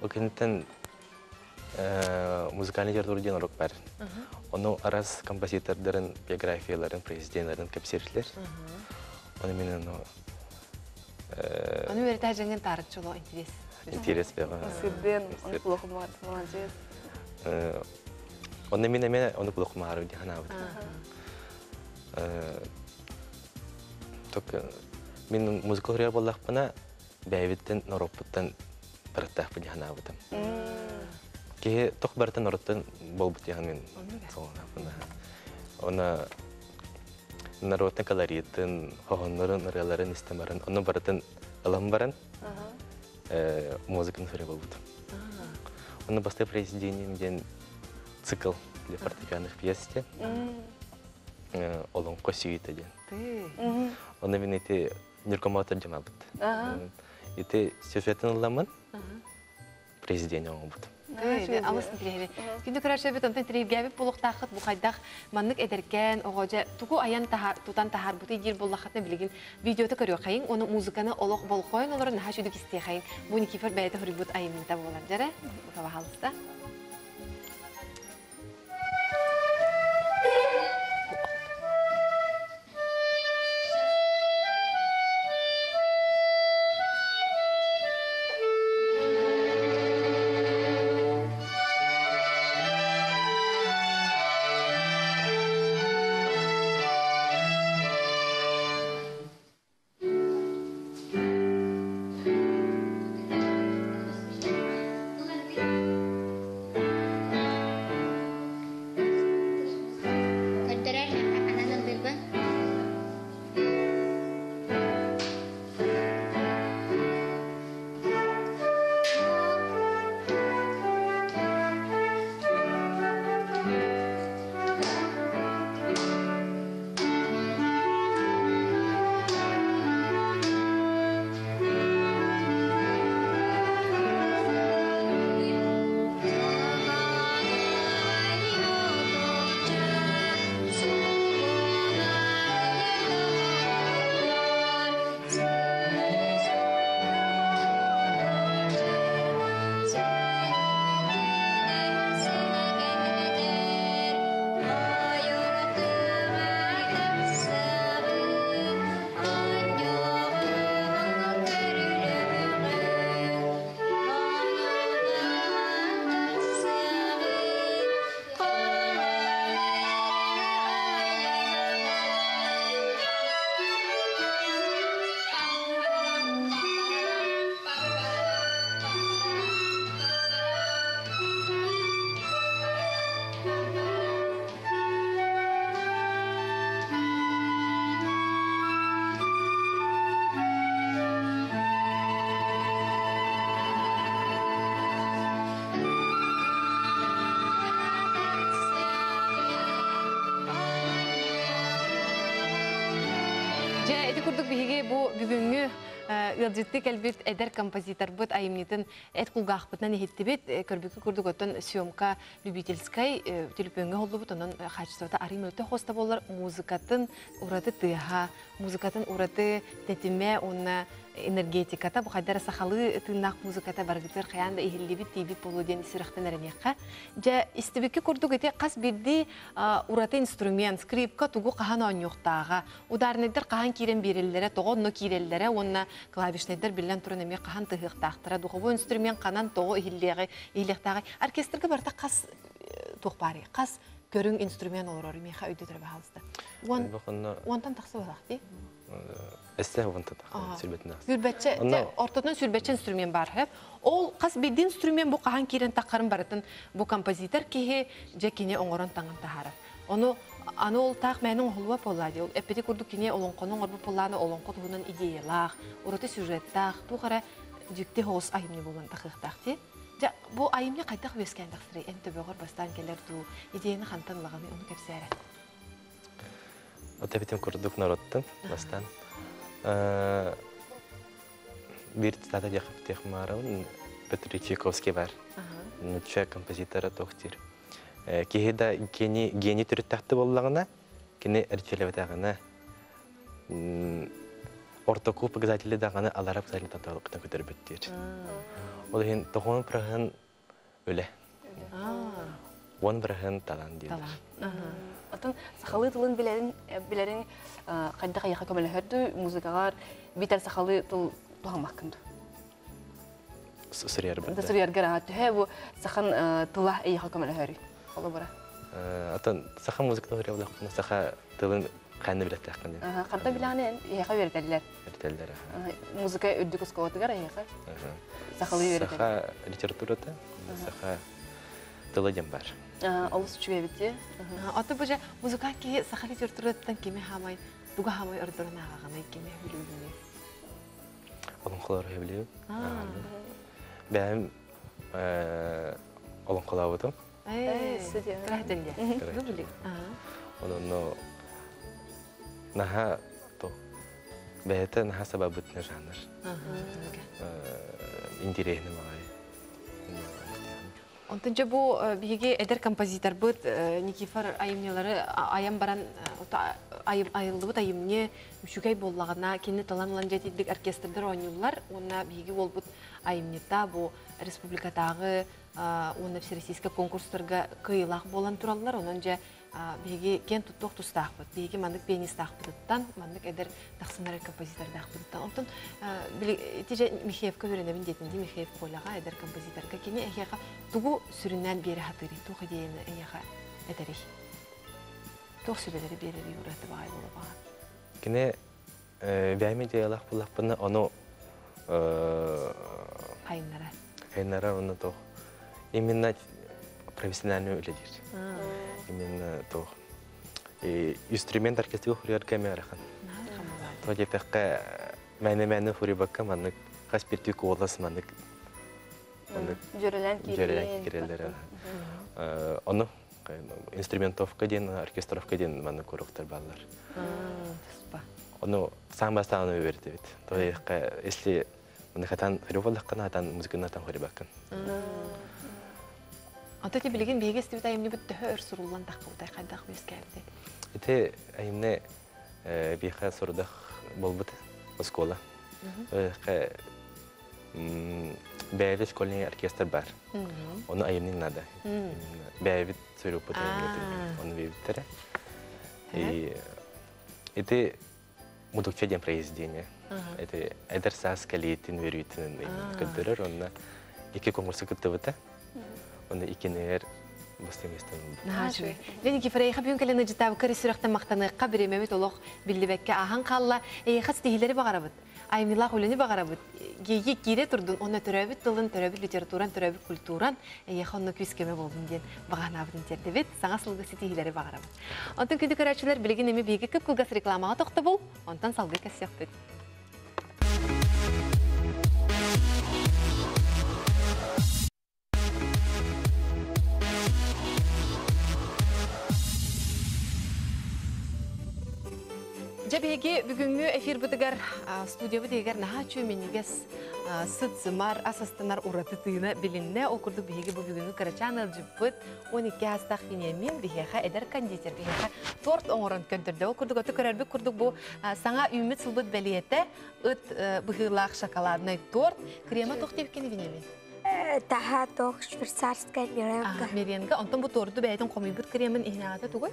Ол кенеттен музыкальный жардыр ден ұрық бар. Оны араз композитордарын, биографияларын, президентларын көпсерілер. Оны мен оны... Оны өрі тәжіңген тарық жолы интерес. Интерес беға. Сырден, оны құлықым бар, молодец. Оны мен оны құлықым ару дейін ана Мен музыкал рия боллақпына бәйбіттен нороппыттан біріттақ бін яғына бұдым. Кеге тоқ бәріттен нороппыттан бол бұт яғын мен соғынақпына. Оны нароттан калориеттен, хоғынларын, ырғаларын істемарын, оны барыттан ылым барын музыканы сөре бол бұдым. Оны басты произведением ден цикл для фортепианных пьесте. Олон қосүйеті ден. Оны мен еті неркоматор жама бұд. Еті сюжетін ұламын, произведение оң бұд. Алысын тілері. Күнді көрер сөйбет, онтан тірейбгәбіп болуқтақыт бұқайдақ маннық әдірген, оғажа тұғы аян тұтан тахар бұты егер болуқатына білген видеоты көрі қайын, оны музыканы олық бол қойын оларын наға жүдік істей қайын. Бұны кефір бәйті хүрі бұд айымында болар. Жәрі, бұқава қалыста. Курдук биһиги бу бүгүнгү ылжытты келбит эдер композитор бут айымнитин эт кулгахпытынан эхиттибит көрбүккү курдук оттон съемка любительской телепөнгө холдубут онон хачсота арим өтө хоста боллар музыкатын ураты тыха музыкатын ураты тетиме онна энергетиката бу кайдара сахалы тыынак музыката баргытыр каянда ихиллибит тийбит болуу ден сырыктан эренекка же истибикки курдук эти кас бирди ураты инструмент скрипка тугу кахан онюктаага ударнедер кахан кирен береллере тогонно киреллере онна клавишнедер билен турун эме кахан тыгыктактыра дугу инструмент канан того ихиллеги илектагы оркестрге барта кас тухпари кас көрүң инструмент олорор меха өйдөтөр баалысты онтан таксы балакти Эсте вантата сүрбетинде. Сүрбетче ортотон сүрбетче инструмент бар хеп. Ол кас бидин инструмент бу кахан кирен таккарын баратын бу композитор кихи жекине оңорон таңын тахары. Аны ол так менин холва поллади. Ол эпети курду кине олонконун орбу полланы олонко тугунан идеялах, уроты сюжеттах, бу кара жикти хос айымны болгон такыктакти. Ja бу айымны кайтак вескендактыры энте бөгөр бастан келер ду идеяны хантанлаганы уну кепсәре. Отепитим курдук народтан бастан. Bir tane yakıp tekmarın Petr Çaykovski var. Nüçe kompozitörü tohtir. Ki de geni türü tahtı bollağına, kini erçelevetağına ortaokul показатели дағаны алар показатели таталықта көтербеттер. Ол ең тоғын бірағын өлі. Он бірағын талан дейді. Атын сахалы тылын билерин кайда каяка көмөлөрдү музыкалар битер сахалы тыл тугамаккынды. Сырьяр бит. Сырьяр гарат хебу сахан тыла эйха көмөлөрү. Ола бара. Атын саха музыкалар явдак, саха тылын Қанды білет таққан ден. Қанта біләнен еға вердәлілер. Вердәлілер. Музыка өдді күскауатығар еға? Сақылы вердәлілер. Сақа литературата, сақа тыладен бар. Олыс үчіге бітте. Аты бұжа музыка ке сақа литератураттан кеме хамай, дуға хамай ұрдырын ағағанай кеме білуіне. Олың қолары білеу. Бәм олың қолауыдым. Тірәhdенде. Бұл Onu naha to bete naha sababıtne жанр. Интересный май. Онтонча бу биге эдер композитор бут Никифор айымнелары аян баран айылды бут айымне мүшүгай боллагына кенне таланлан жетидик оркестрдер ойнулар. Онна биге ол бут айымнета бу республикадагы онна всероссийский конкурстарга кыйлак болан тураллар. Ононча биге кен туттук тустак бут. Биге мандык пианистак буттан, мандык эдер таксынар композитордак буттан. Онтон тиже Михеевка көрөнөбүн детинди Михеев колага эдер композиторга кене эхега тугу сүрүннән бери хатыры тух идеяны эхега эдери. Тух сүбелери бери юраты бай болуп алган. Кене бәйме диалог булак буны аны Кайнара. Кайнара аны то именно профессиональный үледир. Именно то инструмент оркестрге хурияр камерахан. То жепекке мәне хурибакка маннык каспиртик олас маннык. Жөрелен кирелер. Аны инструментовка ден, оркестровка ден маннык уроктар баллар. Аны самбастан өберди бит. То если мына хатан хурибалаккан хатан музыканатан хурибаккан. Ата те билеген беге стебит айымны бут төхөр суруллан таккыбытай кайдак өскәрде. Ите айымны биха сурдах болбут школа. Бәйве школьный оркестр бар. Оны айымның нада. Бәйве сөйлөп бутайым. Оны бейбиттері. Ите мудукча ден произведение. Ите эдер сас калиетін веруйтін көддірір. Онна екі конкурсы күтті бұта. Онда икенер бастеместен болды. Нағашуы. Лені кефірейға бүйін кәліні жытабы көрі сүріқтен мақтаныққа біремемет олық білдібәкке ахан қалла әйіқат стихилері бағарабыд. Аймилақ өлені бағарабыд. Гейге кере тұрдың, оны түрәбіт тылын, түрәбіт литературан, түрәбіт культуран әйіқа оны күскеме болдың ден бағанабыдың тердебет, саңа сылғы стихилері бағарабыд. Онтан күнді көрәтшілер білеген еме бейге көп күлгас рекламаға тоқты бол, онтан салғы кәсек бет. Жабеге бүгүнгү эфир бытыгар студия бытыгар наха чөменигес сыцымар асастанар ураты тыына билинне окурдук беге бүгүнгү карачаныл жыппыт 12 астак инемин бега эдер кондитер бега торт оңорон көндөрдө окурдук өтө көрөрбүк курдук бу саңа үмүт сылбыт белиете ыт быгылак шоколадный торт крема токтепкен винеми Таха тох швейцарская меренга. Меренга, онтон бу торду бәйтен комибут кремин ихнагата тугой?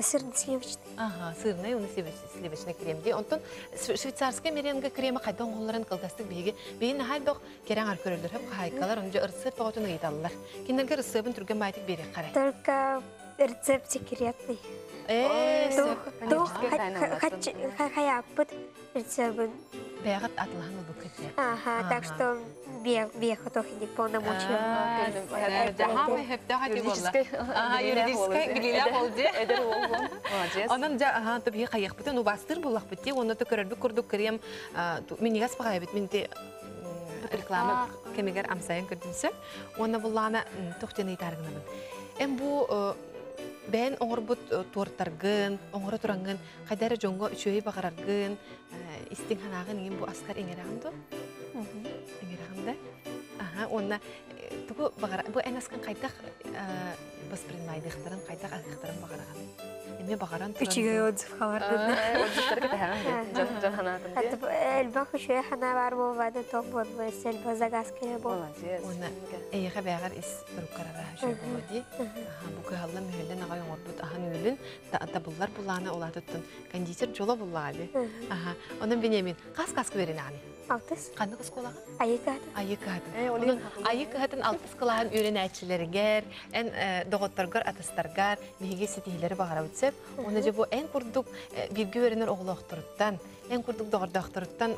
Сырный сливочный. Ага, сырный, он сливочный крем. Онтон швейцарская меренга крема кайдан голларын кылдастык беге. Бейин хайдок керен аркөрөлдөр хеп хайкалар, онжа ырсып тоготун ыйталлар. Киндерге ырсыбын түргөн майтык берек карай. Только рецепт секретный. Хаяппыт рецепт. Бәгат атлаһын бу кетте. Ага, так что бега тохиник полномочия. Жахамы хепте хати болла. Юридический билила болду. Эдер болгон. Молодец. Анан жа таби каяк бутен у бастыр булак битти, оны да көрөрбүк курдук крем. Мен нигас багай бит, менде реклама кемегер амсайын көрдүмсө. Оны буллана токтены таргынамын. Эм бу бән оңорбут туортаргын, оңора турангын, кайдары жонго үчөй багараргын, истин ханагын ин бу аскар эңерагынды. Эңерагында. Ага, онна тугу багара, бу энаскан кайдак воспринимайдыктарын, кайдак агыктарын багараган. Эме багаран туран. Үчүгөй отзыв хабардын. Отзывтарга тахаган. Жан ханатын. Атып элбак үчөй хана бар болбады, топ болбой, сельба загаз кере бол. Молодец. Онна эйга бягар ис туруккарара жөө болди. Ага, бу калла мөлөн агай оңорбут ахан өлүн, табыллар буланы олатыттын. Кондитер жоло буллады. Ага, онан Бенемин кас-кас берен аны. Алтыс. Қанды қысқолаға? Айы кады. Айы кады. Айы кадын алтыс қылаған үйрен әтшілергер, ән доғыттарғар, атыстарғар, меге сетейлері бағара өтсеп, оны же бұл ән күрдік бірге өрінер оғылы оқтырыттан, ән күрдік доғырды оқтырыттан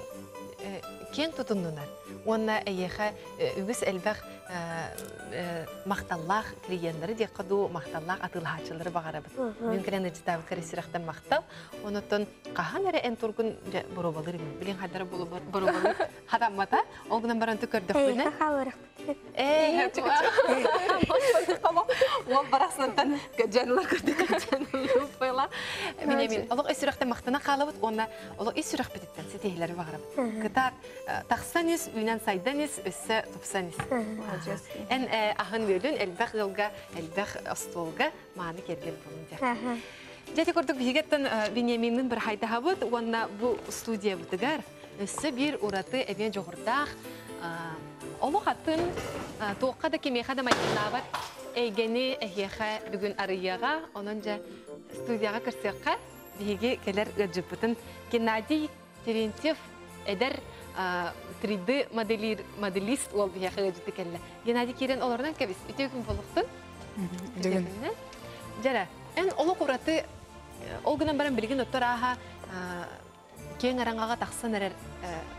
кен тұтыннынар. Онна әйеға үгіс әлбәқ мақталлақ клиенттері де қаду мақталлақ атылғачылары бағара бұд. Мүмкірен әжітабы кәресірақтан мақтал. Онытын қахан әрі ән тұрғын бұрабалыр емен. Білген қадары бұрабалыр қадаммата. Олғынан баран түкірдік бұны. Әйі қалырық. Ол барасынантан жанылар көрдік жанылар ұпайла. Менемен, олық өсірақтан мақтана қалабыд, онна олық өсірақ бітіттен сетейлері бағара бұд. Қытар тақсаныз, үйнен сайданыз, өссі тұпсаныз. Ән ағын бөлін әлбәқ ғылға, әлбәқ остолға мағаны кергел болын. Жәте көрдік бігеттен Бенеминнің бір хайдаға бұд, онна бұл студия бұдығар. Өссі бір ұраты әбен жоғырдақ. Олық атын тоққа да кемеға да майқылабат. Әйгені әйеға бүгін арыяға, оның жа студияға кірсеққа біге келер ғаджыпытын. Геннадий Терентьев әдір 3D моделист ол бияқы ғаджыты кәлі. Геннадий керен оларынан кәбіз үте күн болықтын? Дүгін. Жара, ән олық ұраты олғынан баран білген өттір аға кен араңаға тақсан әрер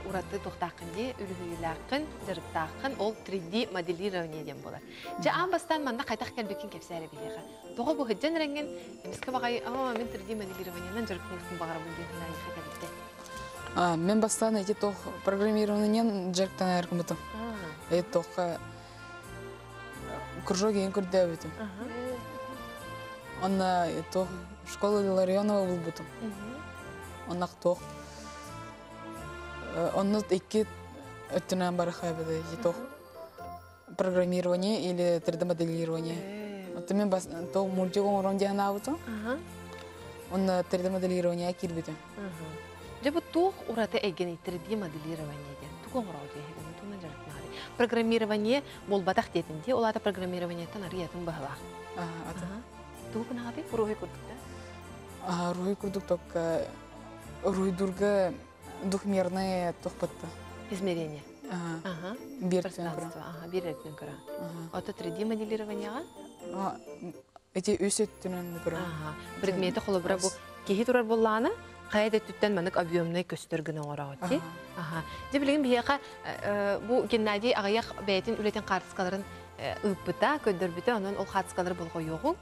ұраты тоқтақын де, үлгілақын, жырықтақын, ол 3D моделирование болар. Жа амбастан манда қайтақ кәлбекін кәпсәрі білеға. Тоғы бұл хүджен рәңген, емескі бағай, мен 3D моделированиянан жырықтың бағара бұлген ғайықы кәбітті. Мен бастан эти тох программированиен жертан әркім бұтым. Эти тох кружок ең көрді өтім. Онна тох школа Ларионова бұл бұтым. Оннақ тох. Онны екі өттінен бары қайбеді. Эти тох программирование или 3D моделирование. Мен тох мультик оңырон деген ауытым. Онна 3D моделирование кир бұтым. Жабы тух ураты әйгені 3D моделирование ден. Туғын ғырау дейгені, туғын жарықтың ары. Программирование бол батақ детінде, олады программированиеттен ары етін бағылақ. Туғын ағады, рухи күрдік да? Рухи күрдік ток руйдурга двухмерное тохпатта. Измерение? Бир өтін Бир өтін күрі. Оты 3D моделированияға? Эти өс өттінен күрі. Предметі қолы бұра бұл кейі тұрар боллағына? Қайда түттен мәнік объемный көстергіні орағыты. Де білген бейеқа бұл Геннадий ағаяқ бәйтін үлетін қартысқаларын ұйпыта, көндірбіті, онын ол қартысқалары болғы еғің.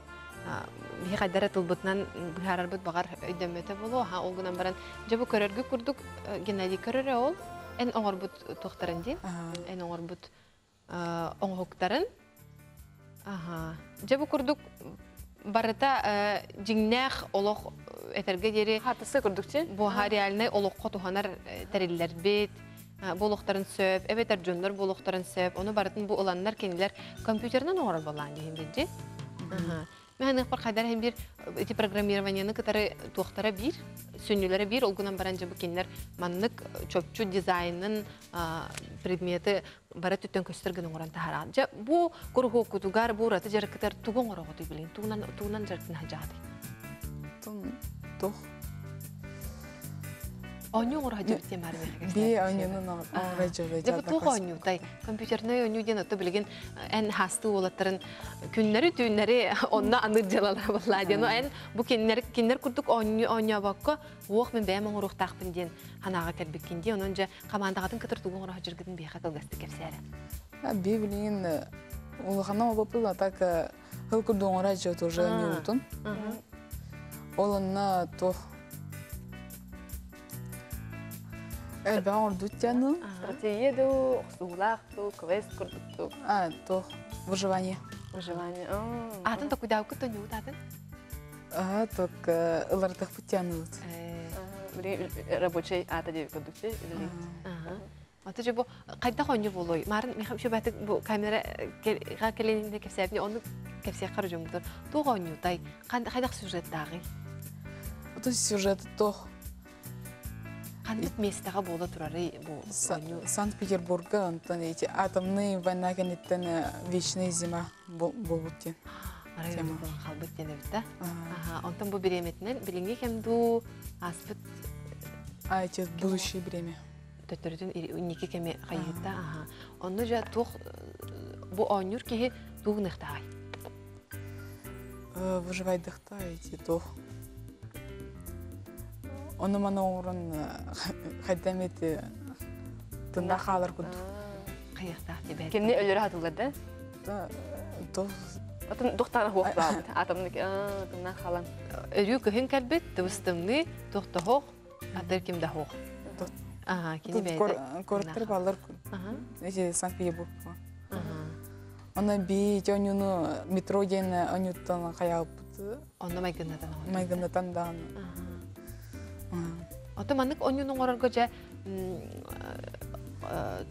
Бейе қайдары тұлбытынан бұхарар бұд бағар өйдәметі болу. Ол ғынан баран жабы көрергі күрдік Геннадий көрері ол. Ән оңыр бұд тоқтарын дейм. Ән оңыр бұд оңғықтарын. Жабы күрдік барыта жіңнәқ олық әтерге дері Хатысы күрдікче? Бұға реалінай олыққа туғанар тәрелілер бет, болуқтарын сөп, әбетер жонлар болуқтарын сөп, оны барытын бұл ұланлар кенілер компьютерінен оғырал болған дейін бәлде. Мен бір қайдар әм бір программированияны кітары туақтары бір, сөнелері бір, олғынан баран жабы кенілер маннық чөпчу дизайнын предметі бары түттен көстергінің оран тағараған. Бұл күргі оқытуғар, бұл ұраты жарық кітар туғын орағыты білейін, туғынан жарықтың хажағады. Тох. Оню орға жүртем әрмеге. Би онюнun орға жүрді. Жабы туғы оню, тай компьютерный оню ден өті білген ән хасты олаттарын күннері түйіннері онна аныр жалалар болла ден. Ән бұл кеннер күрдік оню баққа оқ мен бәймін ұрықтақпын ден ханаға кәрбеккен де. Оның жа қамандағатын кітір туғын орға жүргідің бейқа қылғасты кәпсәрі. Би білген ұлғана олапыл атак ғыл күрдің орға жүрді уже не ұтын. Оланна тох Элбан ордутяну. Стратегию, сулахту, квест курдукту. Тох выживание. Выживание. Атын то куда укыт не утатын? Ток лартах путяну. Рабочий атади курдукче или? Аты же бу кайда хоню болой. Марын мехам шубатык бу камера га келенде кепсәбне оны кепсә карыжымдыр. Тугоню тай. Кайда сюжет дагы? Это сюжет тох. Қандық местаға болды тұрары бұл? Санкт-Петербурга, эти атомные война, кенеттен вечная зима болуттен. Арайын болған қалбыт дені бітті? Онтан бұл береметінен білінге кемду аспыт? Эти будущее время. төттөрүтүн үнники кеме кайытта. Онны жа тух бу онюр кихи тугныктагай. Выживайдыхта эти то. Оны мана орын хайдамети тында халар күд. Кыяктак тебе. Кемне өлөрө хатыларды? То Атын доктор хуктабыт. Атымны тында халан. Өрү көхүн калбет, тыбыстымны тохтохох, атыр кимде хох. Кини бейде. Корттер балар күд. Эти Санкт-Петербург. Она би жонюну метро ден анюттан каябыт. Онна майгынатан. Майгынатан дан. Отоманнык онюнун орорго жа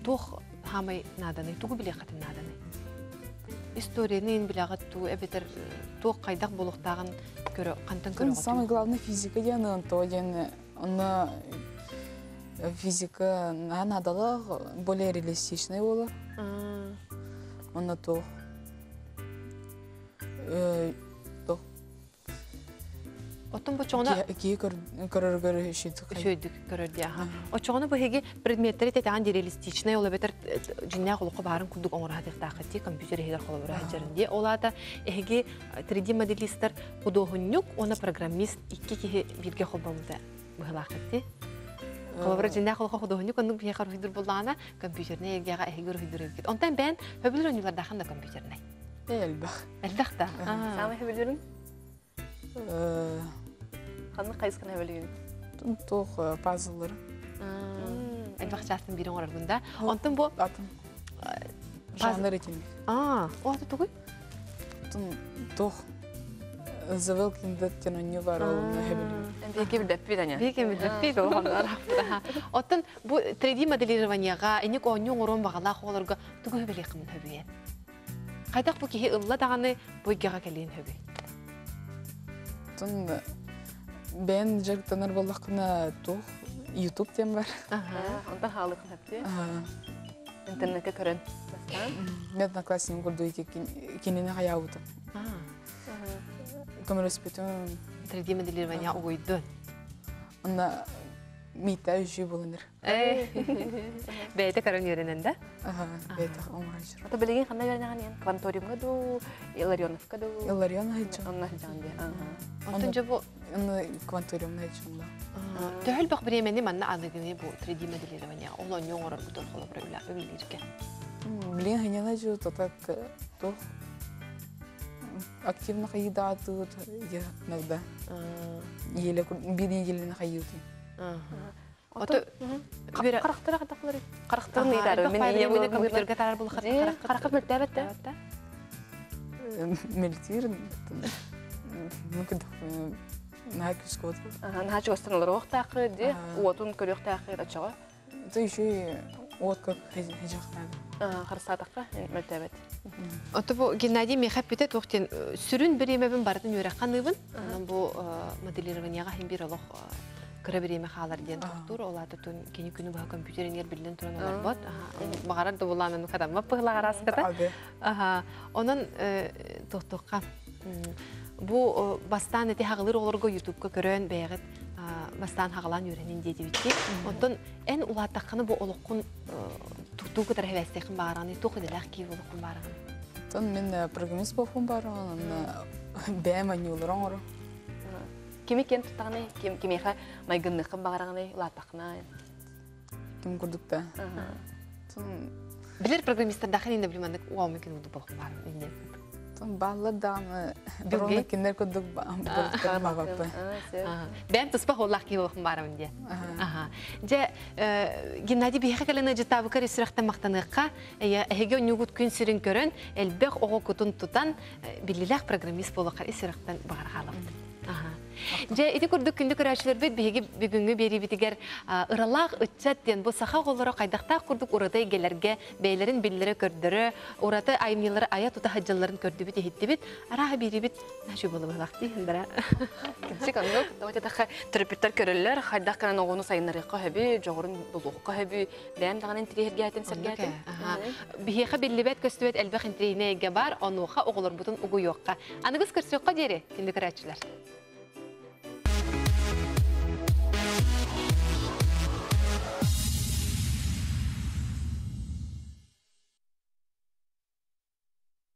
тух хамай наданы, тугу биле катын наданы. Историянын билегат ту эбетер тух кайдак болуктагын көрө кантан көрө. Самое главное физика ден то ден она физика надала более реалистичная была. Она то Отон бу чоңна ки көрөргөр шийдик. шөйдүк көрөрдү. О чоңна бу хеги предметтери тетан реалистичный ола бетер жиннак улукка барын кудук оңора хатыктакы компьютер хегер коло бара жеринде. Олата эги 3D моделистер кудогуннук, она программист икки ки бирге холбомда быхлакты. Колобра жиннак улукка кудогуннук ону бие кар хидер булгана компьютерне эгега хегер хидер кет. Онтан бен хөбүлөр универда ханда компьютерне. Элбахта. Самый хөбүлөрүн? Ханны кайсыкын хөбүлөрүн? Тох пазлар. Элбахчастын бирин ораргында. Онтан бу Атым. Жанр этим. Ото тугуй? Тох завелкинде тянаню варалны хөбүлөр. Беки билдеп бирәня. Беки билдеп болгондар. Оттон бу 3D моделированияга эник онюң орон багала холорга тугуй билек кым хөбүе. Кайдак бу кихи ылла даганы буйгага келин хөбү. Тон бен жактанар боллакына тох YouTube тем бар. Онда халыкын хәпте. Интернетке көрөн. Мен одноклассниким көрдү кинене хаябыты. Камера спетен 3D моделирование ойдун. Она мита үжі болыныр. Бәйті көрін үйренен да? Бәйті оңғаншыр. Ата білеген қандай көрінеген ең? Кванториумға ду, Иларионовқа ду? Иларион хайчын. Онна хайчын бе. Онтын жа бұл? Кванториум хайчын да. Төхіл бақ біремені манна анығыны бұл 3D моделирование. Ол оңың орыр бұтыр қолы бір өлілерге. Білген хайнен айжу татак тоқ активно хайдатыт иногда. Еле бирин елена хайюты. Қарақтыра қатақлары. Қарақтырын едәрі. Мен еуіне компьютерге тарар бұл қарақып мүлтәбәтті. Мелтир. Мүмкін нәкіс көді. Нәкіс көстің олар оқтақы де, уотын көрі оқтақы ачаға. Это еще и от как хижақнады. Қарыстатаққа мүлтәбәт. Оты бұл Геннадий мехап бітет оқтен сүрін бір емебін бардың өраққан ұйбын. Бұл моделированияға хем бір олық көрі бір еме қалар ден тұқтыр. Олады түн кені күні бұға компьютерінер білден тұрын олар бұд. Бағарар да боланын қадам бап бұғылағар асқыда. Onun tohtuqqa bu bastan eti hağılır olurgo YouTube'ga görən bəğət bastan hağılan öyrənin dedi bitki. Ondan en ulattaqını bu oluqun tutuğu kadar həvəstəqin bağıranı, tuğu edələk ki oluqun bağıranı. Ondan men programist bolğum бар, бәмән yollarım var. Kimi кен тұттағаны, кемеға майгыннықын бағарағаны, улаттақына? Кем көрдік та. Білер программистер дақын енді білмәндік уау мүмкін ұлды болғым бар. Баллар дағаны бұрынғы кендер көрдік болдықтар мағапы. Бәм тұспақ олақ ке болғым барым де. Геннадий бейхі кәліні жытабы кәрі сүрақтан мақтаныққа әйге өнігіт күн сүрін көрін әлбәқ оғы күтін тұтан біліләқ программист болуқар сүрақтан бағар қалымды. Же ити күрдік күнді көрәшілер бет бейге бүгінгі бері бітігер ұралақ үтчәттен бұл сақа қолыры қайдақтақ күрдік ұраты егелерге бәйлерін білдері көрдірі, ұраты айымнелері ая тұта хаджаларын көрді бет ехетті бет, араға бері бет нәші болы бағлақты ендірі. Кітсік анық, тауатетаққа терапевттар көрілер, қайдақ қанан оғыны сайынарыққа хөбі, жоғырын бұлуққа хөбі, бәйім дағанын тірегерге әтін сәрге әтін. Бейхе білі бәт көстібет әлбәқ інтірейіне еге бар, онуға оғылыр бұтын ұғы yoqqa. Anıgız kırsı yoqqa deri, kendi kıraçılar.